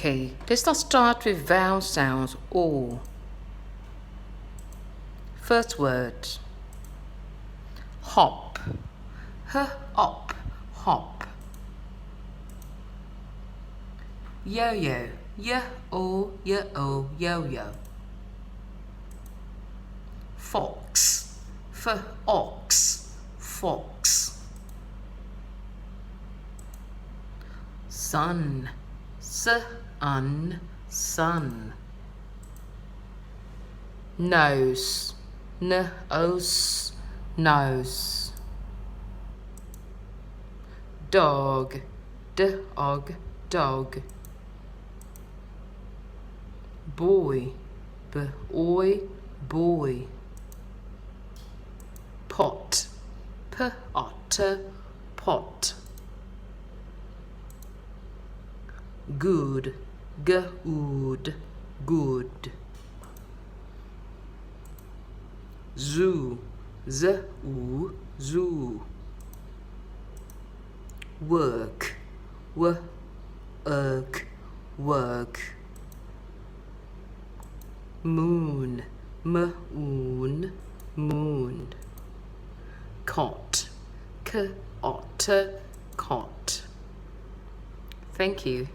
Okay, let's not start with vowel sounds all. First word, hop. H-op, hop. Yo-yo, yo-o, yo-yo. Fox, f-ox, fox. Sun, sun, sun. Nose, nose, nose. Dog, dog, dog. Boy, boy, boy. Pot, pot, pot. Good, good, good. Zoo, zoo, zoo. Work, work, work. Moon, moon, moon. Cot, cot, cot. Thank you.